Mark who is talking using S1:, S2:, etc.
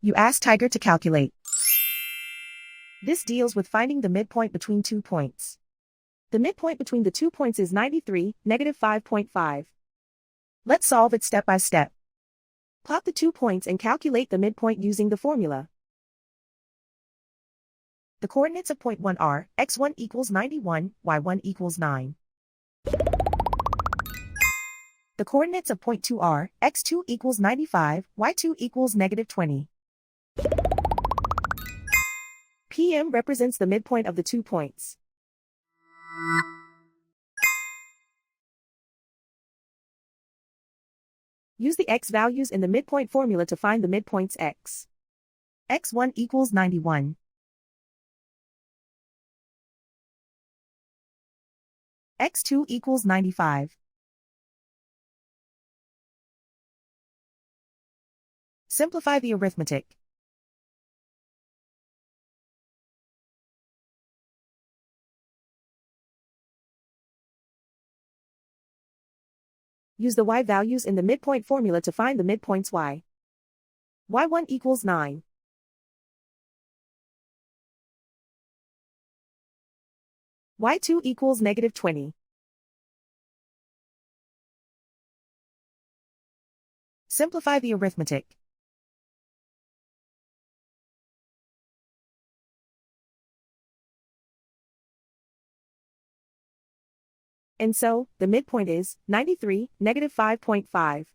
S1: You ask Tiger to calculate. This deals with finding the midpoint between 2 points. The midpoint between the 2 points is 93, -5.5. Let's solve it step by step. Plot the 2 points and calculate the midpoint using the formula. The coordinates of point 1 are x1 equals 91, y1 equals 9. The coordinates of point 2 are x2 equals 95, y2 equals -20. PM represents the midpoint of the 2 points. Use the x values in the midpoint formula to find the midpoints x. x1 equals 91. x2 equals 95. Simplify the arithmetic. Use the y values in the midpoint formula to find the midpoints y. y1 equals 9. y2 equals -20. Simplify the arithmetic. And so, the midpoint is 93, -5.5.